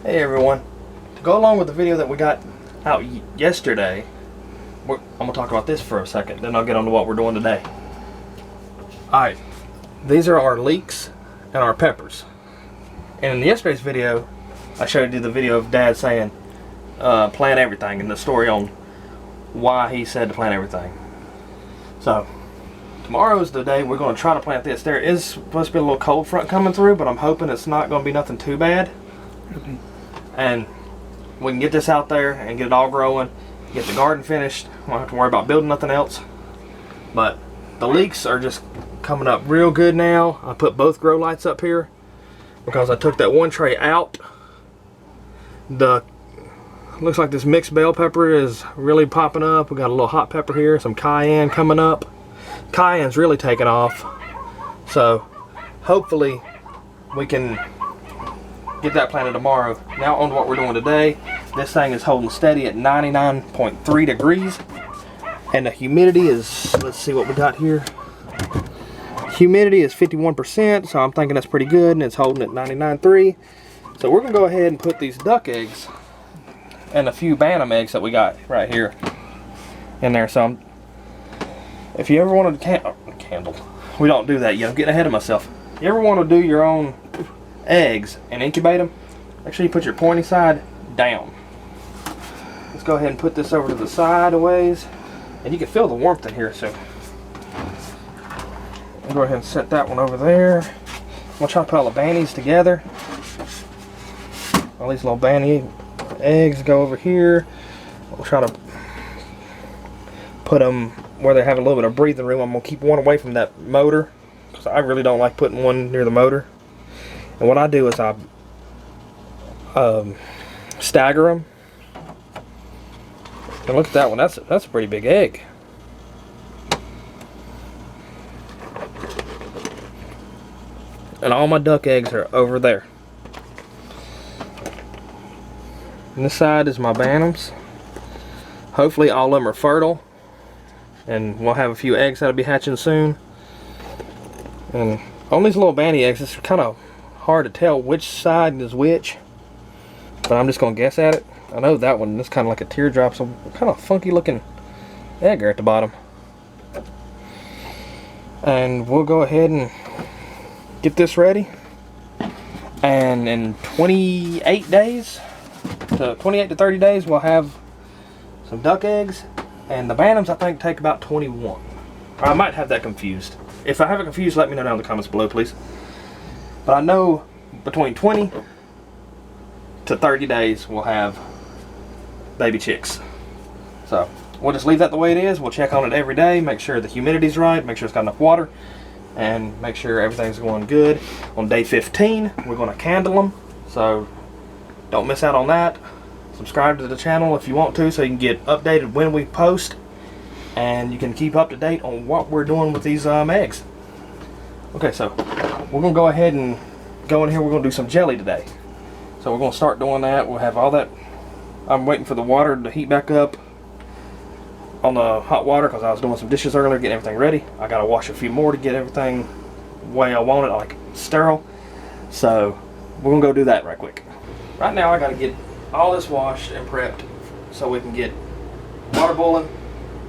Hey everyone, to go along with the video that we got out yesterday, I'm going to talk about this for a second, then I'll get on to what we're doing today. Alright, these are our leeks and our peppers. And in yesterday's video, I showed you the video of Dad saying, plant everything, and the story on why he said to plant everything. So, tomorrow's the day we're going to try to plant this. There is supposed to be a little cold front coming through, but I'm hoping it's not going to be nothing too bad. And we can get this out there and get it all growing, get the garden finished. We don't have to worry about building nothing else. But the leeks are just coming up real good now. I put both grow lights up here because I took that one tray out. Looks like this mixed bell pepper is really popping up. We got a little hot pepper here, some cayenne coming up. Cayenne's really taking off. So hopefully we can get that planted tomorrow. Now on to what we're doing today. This thing is holding steady at 99.3 degrees. And the humidity is, let's see what we got here. Humidity is 51%, so I'm thinking that's pretty good, and it's holding at 99.3. So we're gonna go ahead and put these duck eggs and a few bantam eggs that we got right here in there. So if you ever wanted a candle, we don't do that yet. I'm getting ahead of myself. You ever want to do your own eggs and incubate them, make sure you put your pointy side down. Let's go ahead and put this over to the side a ways, and you can feel the warmth in here. So I'll go ahead and set that one over there. I'm gonna try to put all the bannies together. All these little banny eggs go over here. We'll try to put them where they have a little bit of breathing room. I'm gonna keep one away from that motor because I really don't like putting one near the motor. And what I do is I stagger them. And look at that one. That's a pretty big egg. And all my duck eggs are over there. And this side is my bantams. Hopefully all of them are fertile. And we'll have a few eggs that'll be hatching soon. And on these little banty eggs, it's kind of hard to tell which side is which, but I'm just gonna guess at it. I know that one is kind of like a teardrop, so kind of funky looking egg there at the bottom. And we'll go ahead and get this ready, and in 28 to 30 days we'll have some duck eggs, and the bantams I think take about 21. I might have that confused. If I have it confused, let me know down in the comments below, please. But I know between 20 to 30 days we'll have baby chicks. So we'll just leave that the way it is. We'll check on it every day, make sure the humidity's right, make sure it's got enough water, and make sure everything's going good. On day 15, we're going to candle them. So don't miss out on that. Subscribe to the channel if you want to, so you can get updated when we post, and you can keep up to date on what we're doing with these eggs. Okay, so we're going to go ahead and go in here. We're going to do some jelly today. So we're going to start doing that. We'll have all that. I'm waiting for the water to heat back up on the hot water because I was doing some dishes earlier, getting everything ready. I got to wash a few more to get everything the way I want it, like sterile. So we're going to go do that right quick. Right now I got to get all this washed and prepped so we can get water boiling.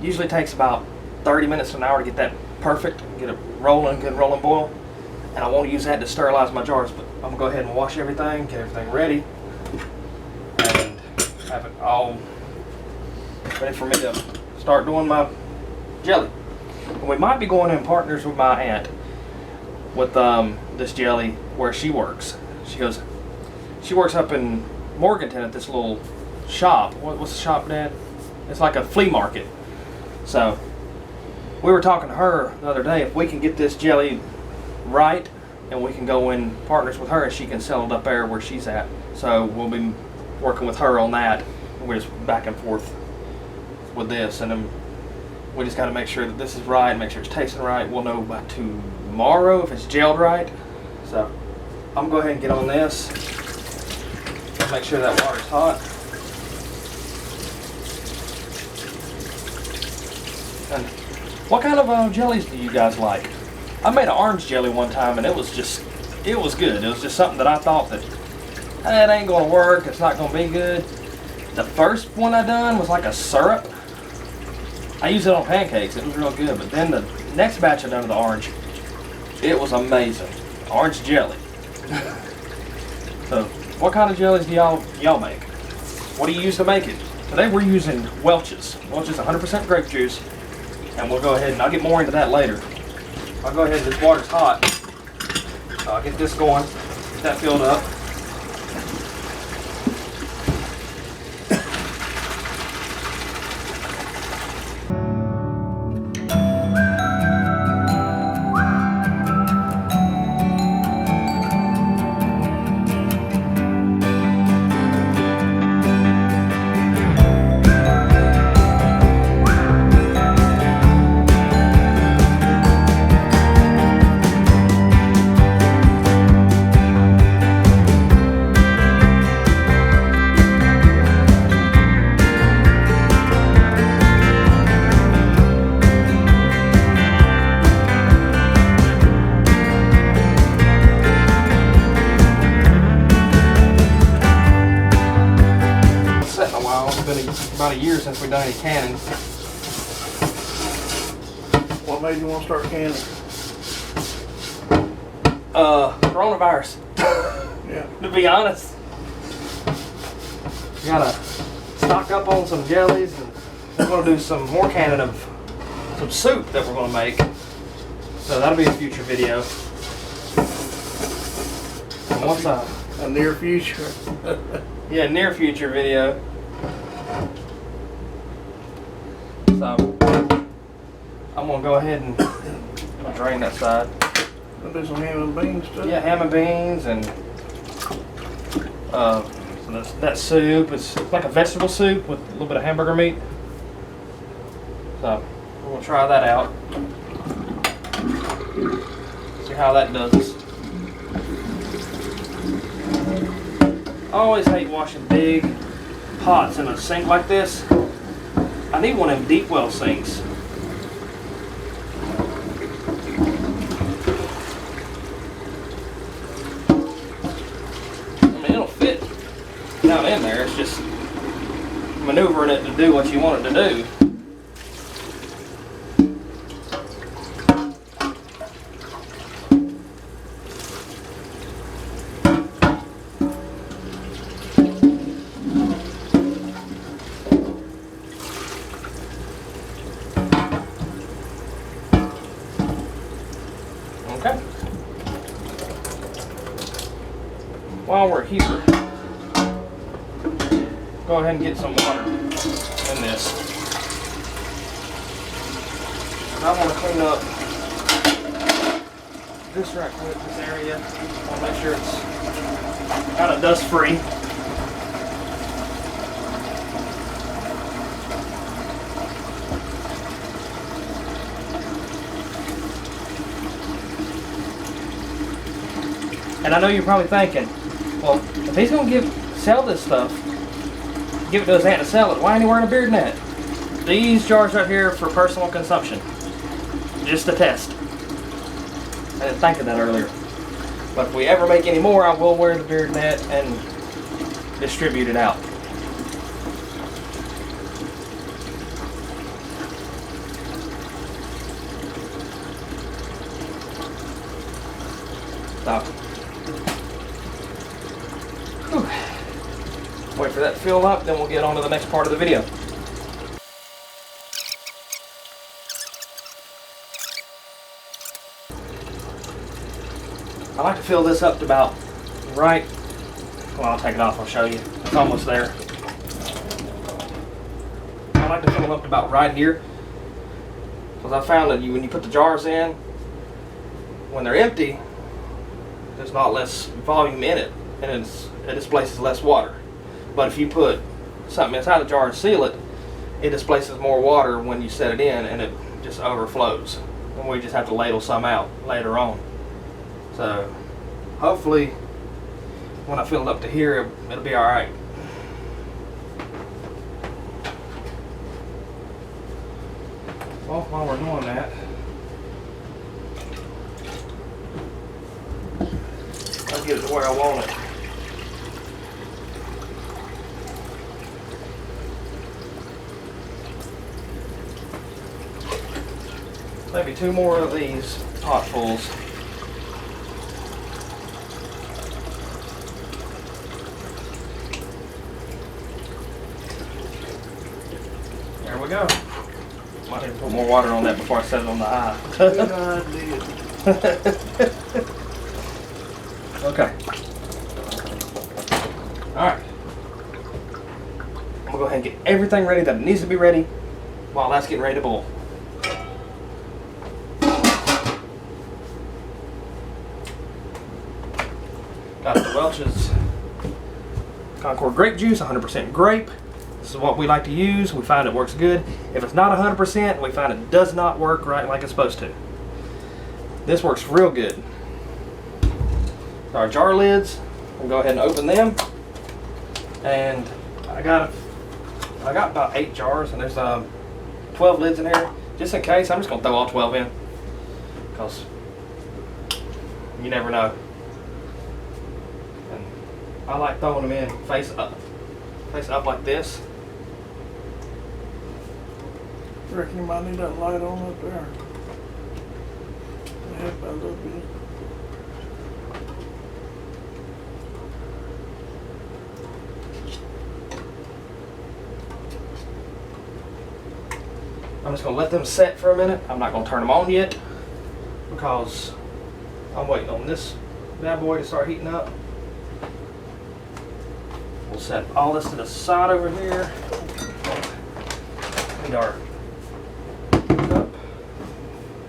Usually takes about 30 minutes to an hour to get that perfect, get it rolling, good rolling boil. And I won't use that to sterilize my jars, but I'm gonna go ahead and wash everything, get everything ready, and have it all ready for me to start doing my jelly. And we might be going in partners with my aunt with this jelly where she works. She works up in Morganton at this little shop. What's the shop, Dad? It's like a flea market. So we were talking to her the other day if we can get this jelly right, and we can go in partners with her and she can sell it up there where she's at. So we'll be working with her on that. We're just back and forth with this, and then we just got to make sure that this is right, make sure it's tasting right. We'll know by tomorrow if it's gelled right. So I'm gonna go ahead and get on this, make sure that water's hot. And what kind of jellies do you guys like? I made an orange jelly one time, and it was good. It was just something that I thought that it ain't gonna work, it's not gonna be good. The first one I done was like a syrup. I used it on pancakes, it was real good, but then the next batch I done of the orange, it was amazing. Orange jelly. So, what kind of jellies do y'all make? What do you use to make it? Today we're using Welch's. Welch's 100% grape juice, and we'll go ahead and I'll get more into that later. I'll go ahead, this water's hot, so I'll get this going, get that filled up. About a year since we've done any canning. What made you want to start canning? Coronavirus. Yeah. To be honest. We gotta stock up on some jellies, and we're gonna do some more canning of some soup that we're gonna make. So that'll be a future video. And once a near future. Yeah, near future video. So I'm gonna go ahead and drain that side. I'll do some ham and beans too. Yeah, ham and beans, and so that soup is like a vegetable soup with a little bit of hamburger meat. So we're gonna try that out. See how that does. I always hate washing big pots in a sink like this. I need one of them deep well sinks. I mean, it'll fit down in there. It's just maneuvering it to do what you want it to do. Okay. While we're here, go ahead and get some water in this. And I want to clean up this right quick, this area. I want to make sure it's kind of dust free. And I know you're probably thinking, well, if he's going to sell this stuff, give it to his aunt to sell it, why ain't he wearing a beard net? These jars right here for personal consumption. Just a test. I didn't think of that earlier. But if we ever make any more, I will wear the beard net and distribute it out. Stop. Wait for that to fill up, then we'll get on to the next part of the video. I like to fill this up to about right, well, I'll take it off, I'll show you. It's almost there. I like to fill them up to about right here, because I found that when you put the jars in, when they're empty, there's not less volume in it, and it displaces less water. But if you put something inside the jar and seal it, it displaces more water when you set it in, and it just overflows. And we just have to ladle some out later on. So hopefully when I fill it up to here, it'll be alright. Well, while we're doing that, I'll get it to where I want it. maybe 2 more of these potfuls. There we go. Might need to put more water on that before I set it on the eye. Good idea. Okay. Alright. I'm gonna go ahead and get everything ready that needs to be ready while that's getting ready to boil. Got the Welch's Concord grape juice, 100% grape. This is what we like to use. We find it works good. If it's not 100%, we find it does not work right like it's supposed to. This works real good. Our jar lids, we'll go ahead and open them. And I got about 8 jars, and there's 12 lids in here. Just in case, I'm just gonna throw all 12 in, because you never know. And I like throwing them in face up like this. I reckon you might need that light on up there. Help a little bit. I'm just gonna let them set for a minute. I'm not gonna turn them on yet because I'm waiting on this bad boy to start heating up. We'll set all this to the side over here. Need our cup,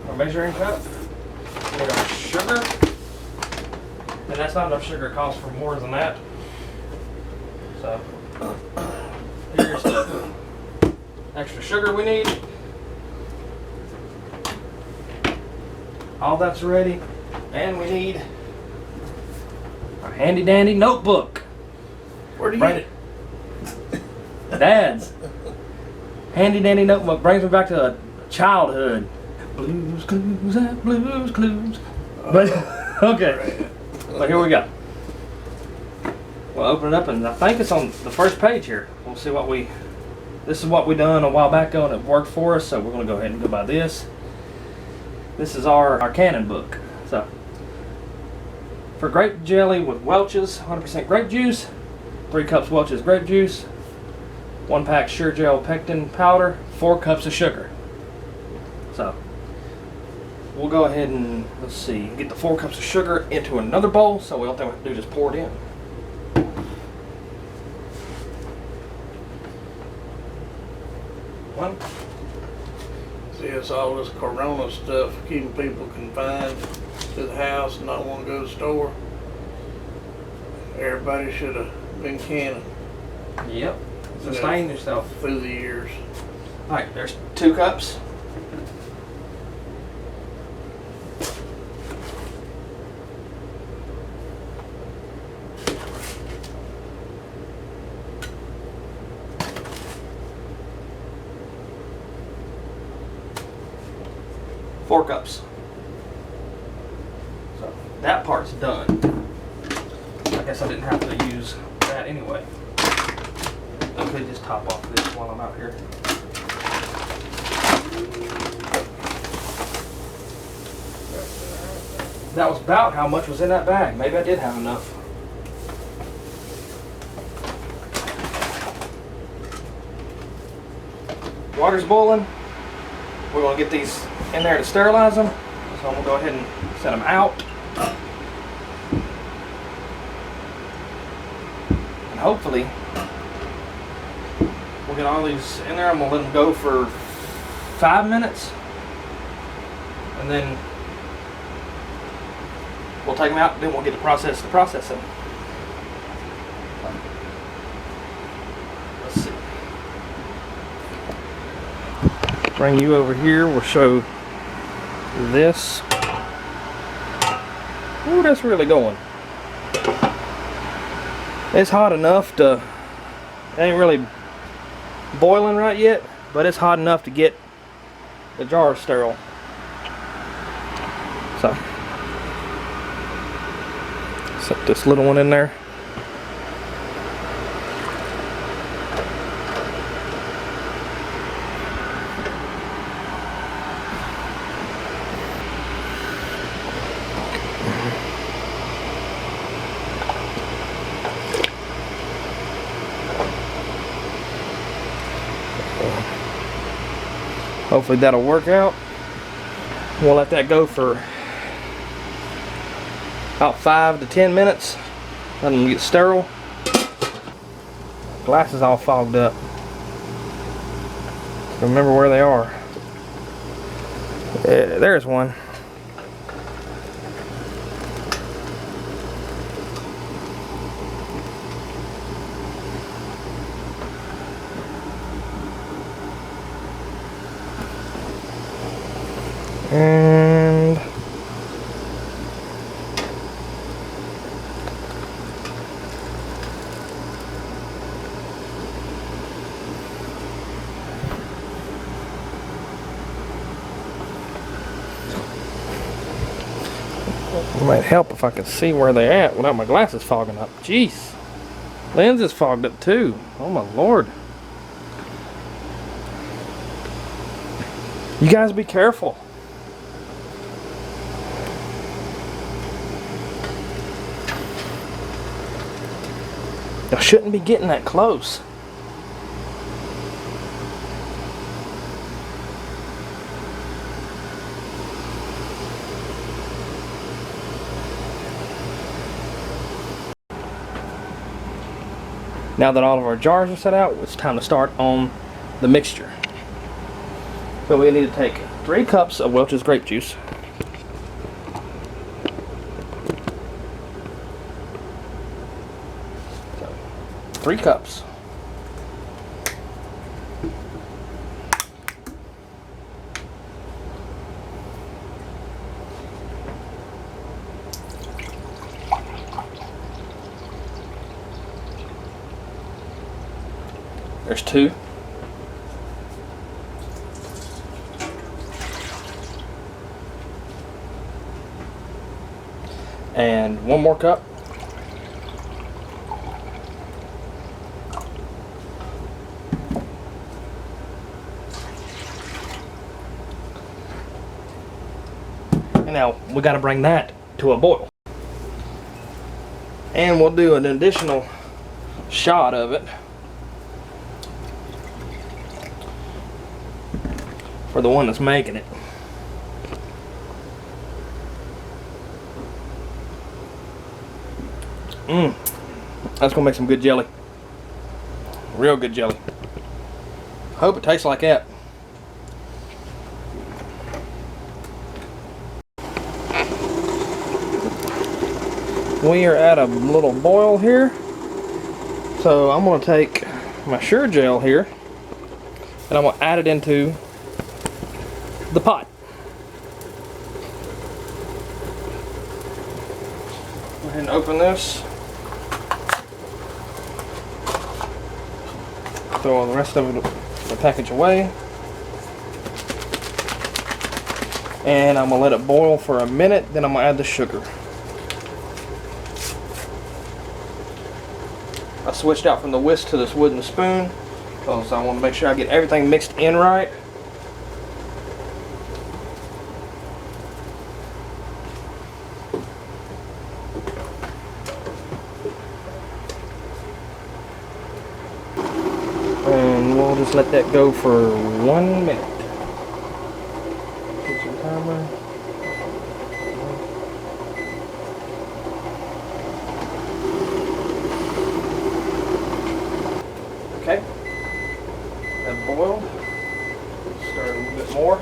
our measuring cup. Need our sugar. And that's not enough sugar, it calls for more than that. So here's the extra sugar we need. All that's ready, and we need our handy dandy notebook. Where do you get it? Dad's handy dandy notebook brings me back to childhood. Blues Clues at Blues Clues. But okay, but here we go. We'll open it up, and I think it's on the first page here. We'll see what we. This is what we done a while back ago, and it worked for us. So we're gonna go ahead and go by this. This is our canon book. So for grape jelly with Welch's 100% grape juice, 3 cups Welch's grape juice, 1 pack Sure Gel pectin powder, 4 cups of sugar. So we'll go ahead and let's see, get the 4 cups of sugar into another bowl. So we all we have to do is just pour it in. One. See, it's all this corona stuff keeping people confined to the house and not want to go to the store. Everybody should have been canning Yep. Sustain yourself. through the years. Alright, there's 2 cups. Four cups. So that part's done. I guess I didn't have to use that anyway. I could just top off this while I'm out here. That was about how much was in that bag. Maybe I did have enough. Water's boiling. We're going to get these in there to sterilize them. So I'm going to go ahead and set them out. And hopefully we'll get all these in there. I'm going to let them go for 5 minutes. And then we'll take them out. Then we'll get the process to process them. Let's see. Bring you over here. We'll show this. Ooh, that's really going. It's hot enough to, it ain't really boiling right yet, but it's hot enough to get the jar sterile. So, set this little one in there. Hopefully that'll work out. We'll let that go for about 5 to 10 minutes. Let them get sterile. Glass is all fogged up. Remember where they are. Yeah, there's one. And it might help if I could see where they're at without my glasses fogging up. Jeez. Lens is fogged up too. Oh my lord. You guys be careful. I shouldn't be getting that close. Now that all of our jars are set out, it's time to start on the mixture. So we need to take 3 cups of Welch's grape juice. So, 3 cups. There's 2. And 1 more cup. And now we got to bring that to a boil. And we'll do an additional shot of it for the one that's making it. That's gonna make some good jelly. Real good jelly. Hope it tastes like that. We are at a little boil here. So I'm gonna take my Sure Gel here and I'm gonna add it into the pot. Go ahead and open this. Throw all the rest of the package away. And I'm gonna let it boil for a minute, then I'm gonna add the sugar. I switched out from the whisk to this wooden spoon because I want to make sure I get everything mixed in right. And we'll just let that go for 1 minute. Put some timer. Okay. That boiled. Stir it a little bit more.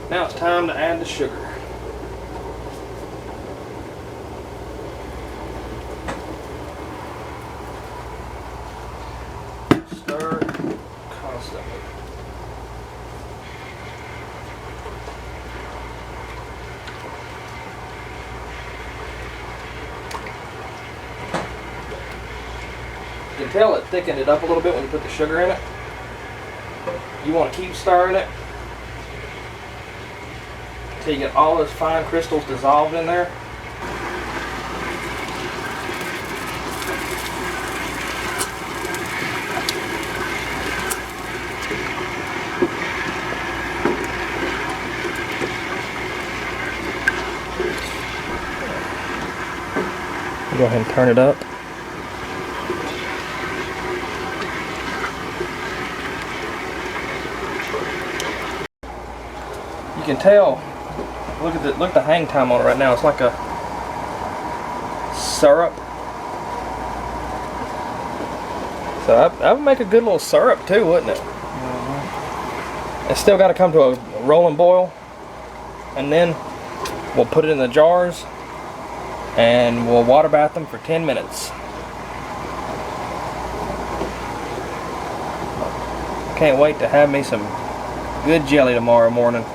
Now it's time to add the sugar. Stir constantly. You can tell it thickened it up a little bit when you put the sugar in it. You want to keep stirring it until you get all those fine crystals dissolved in there. Go ahead and turn it up. can tell, look at the hang time on it right now. It's like a syrup. So that would make a good little syrup too, wouldn't it? It's still got to come to a rolling boil, and then we'll put it in the jars and we'll water bath them for 10 minutes. Can't wait to have me some good jelly tomorrow morning.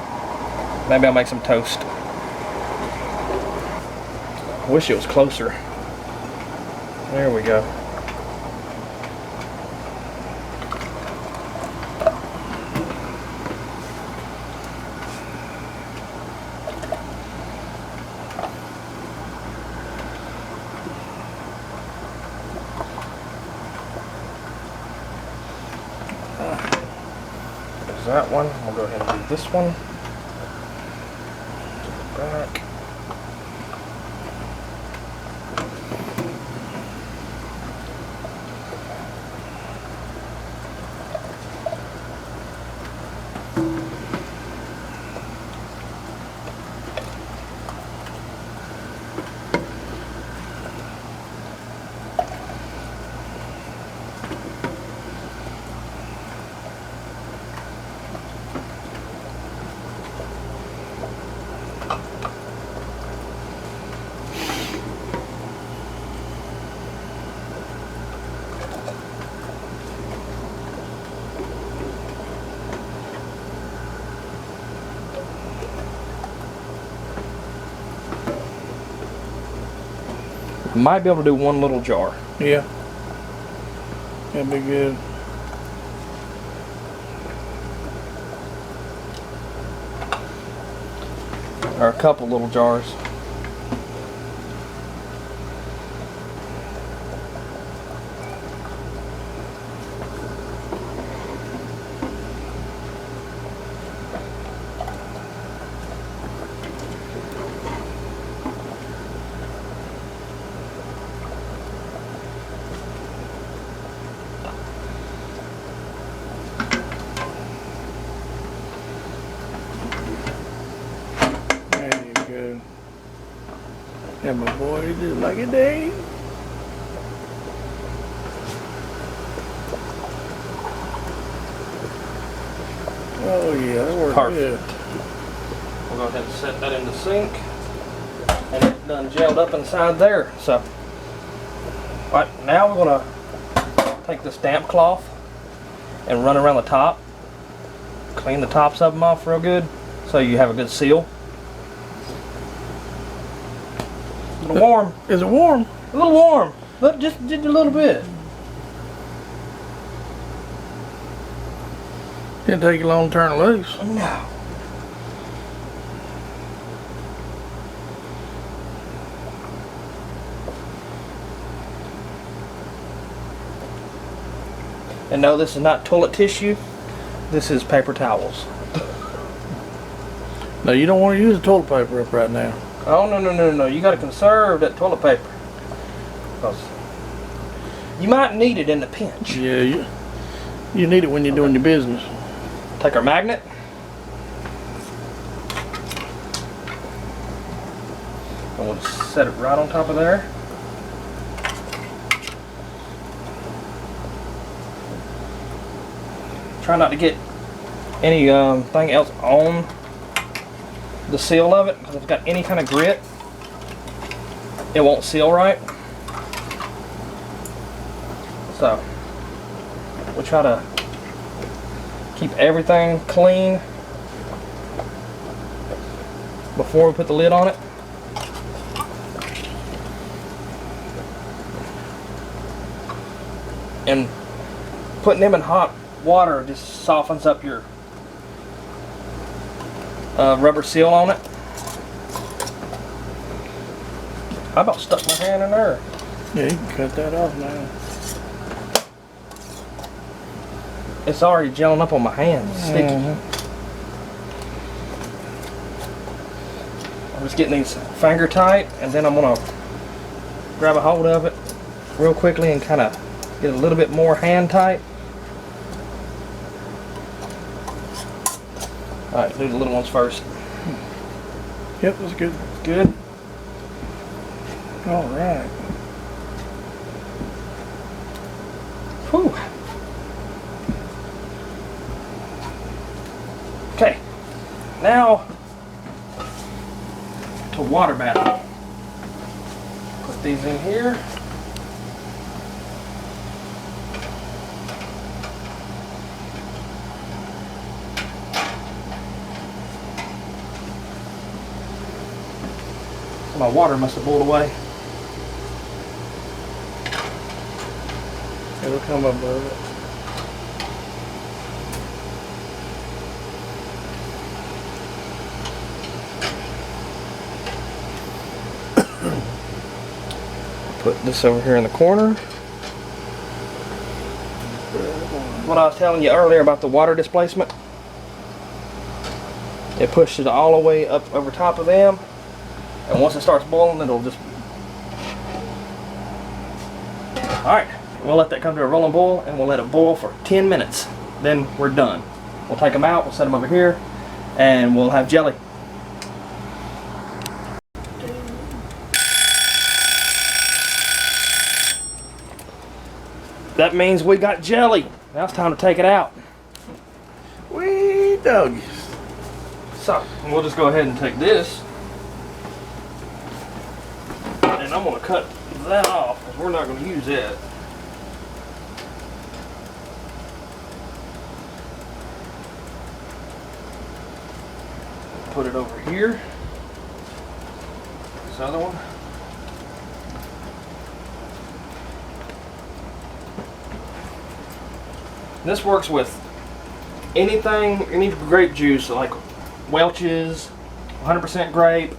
Maybe I'll make some toast. I wish it was closer. There we go. There's that one. We'll go ahead and do this one. Back. Might be able to do one little jar. Yeah. That'd be good. Or a couple little jars. Yeah, my boy, he just like a day. Oh yeah, that works good. We'll go ahead and set that in the sink. And it's done gelled up inside there. So, right now we're gonna take this damp cloth and run around the top. Clean the tops of them off real good so you have a good seal. A little warm. Is it warm? A little warm. But just a little bit. Didn't take you long to turn it loose. No. And no, this is not toilet tissue. This is paper towels. No, you don't want to use the toilet paper up right now. Oh, no. You got to conserve that toilet paper. Because you might need it in the pinch. Yeah, you need it when you're doing your business. Take our magnet. And we'll just set it right on top of there. Try not to get any thing else on the seal of it, because if it's got any kind of grit, it won't seal right. So we try to keep everything clean before we put the lid on it. And putting them in hot water just softens up your rubber seal on it. I about stuck my hand in there. Yeah, you can cut that off now. It's already gelling up on my hand. It's sticky. I'm just getting these finger tight, and then I'm gonna grab a hold of it real quickly and kind of get a little bit more hand tight. Alright, do the little ones first. Yep, that's good. Good. All right. Whew. Okay. Now to water bath. Put these in here. My water must have boiled away. It'll come above it. Put this over here in the corner. What I was telling you earlier about the water displacement. It pushes it all the way up over top of them. And once it starts boiling, it'll just... Alright, we'll let that come to a rolling boil, and we'll let it boil for 10 minutes. Then we're done. We'll take them out, we'll set them over here, and we'll have jelly. That means we got jelly. Now it's time to take it out. Wee doggies. So, we'll just go ahead and take this. And I'm going to cut that off because we're not going to use it. Put it over here. This other one. This works with anything, any grape juice, like Welch's, 100% grape.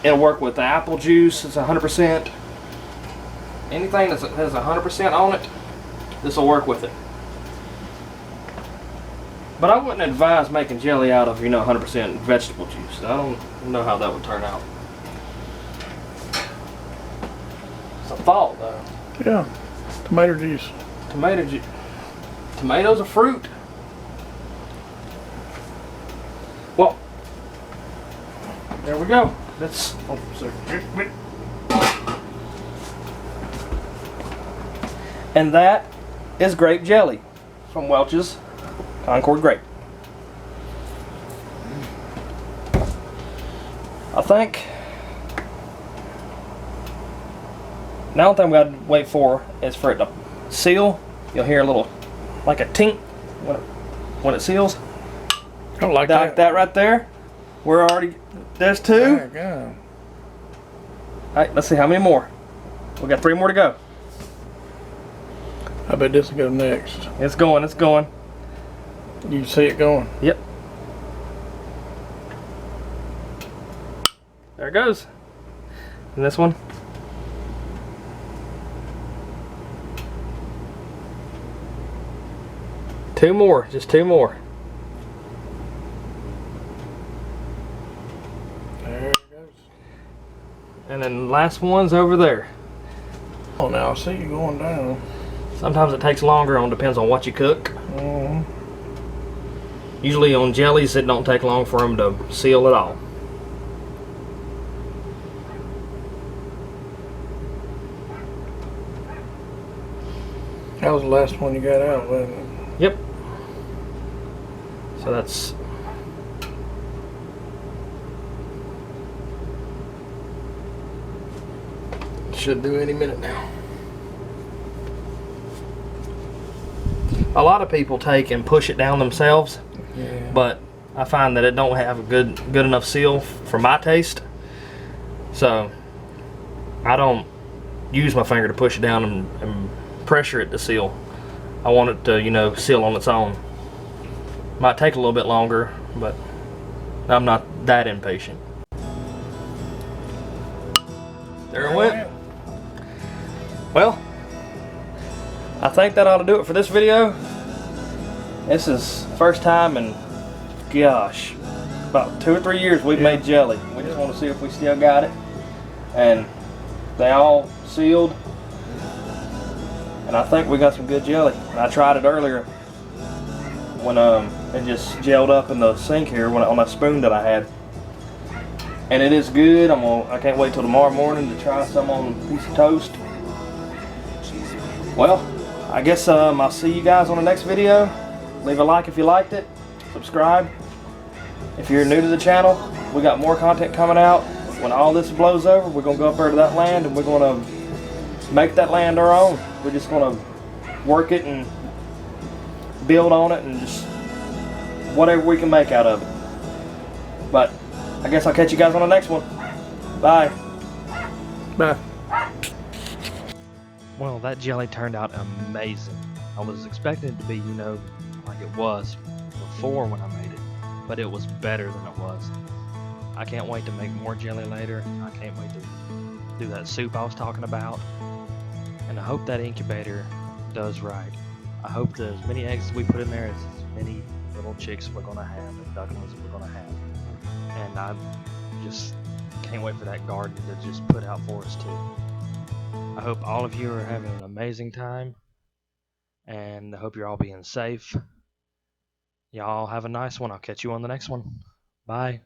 It'll work with the apple juice, it's 100%. Anything that has 100% on it, this will work with it. But I wouldn't advise making jelly out of, 100% vegetable juice. I don't know how that would turn out. It's a thought, though. Yeah, tomato juice. Tomato juice. Tomatoes are fruit. Well, there we go. That's. Oh, sorry. And that is grape jelly from Welch's Concord Grape. I think the only thing we gotta wait for is for it to seal. You'll hear a little, like a tink when it seals. I don't like Like that right there. We're already, there's two. There you go. Alright, let's see how many more. We got 3 more to go. I bet this will go next. It's going, it's going. You see it going? Yep. There it goes. And this one. Two more, just 2 more. There it goes. And then the last one's over there. Oh, now I see you going down. Sometimes it takes longer, depends on what you cook. Usually on jellies, it don't take long for them to seal at all. That was the last one you got out, wasn't it? Yep. So that's should do any minute now. A lot of people take and push it down themselves, Yeah. but I find that it don't have a good enough seal for my taste. So I don't use my finger to push it down and pressure it to seal. I want it to, seal on its own. Might take a little bit longer, but I'm not that impatient. There it went. Well, I think that ought to do it for this video. This is first time in, gosh, about 2 or 3 years we've made jelly. We just want to see if we still got it. And they all sealed. And I think we got some good jelly. I tried it earlier when it just gelled up in the sink here on a spoon that I had. and it is good. I can't wait till tomorrow morning to try some on a piece of toast. Well, I guess I'll see you guys on the next video. Leave a like if you liked it. Subscribe. If you're new to the channel, we got more content coming out. When all this blows over, we're going to go up there to that land and we're going to make that land our own. We're just going to work it and build on it and just whatever we can make out of it. But I guess I'll catch you guys on the next one. Bye. Bye. Well, that jelly turned out amazing. I was expecting it to be, like it was before when I made it, but it was better than it was. I can't wait to make more jelly later. I can't wait to do that soup I was talking about. And I hope that incubator does right. I hope that as many eggs as we put in there as many little chicks we're going to have and ducklings we're going to have. And I just can't wait for that garden to just put out for us too. I hope all of you are having an amazing time, and I hope you're all being safe. Y'all have a nice one. I'll catch you on the next one. Bye.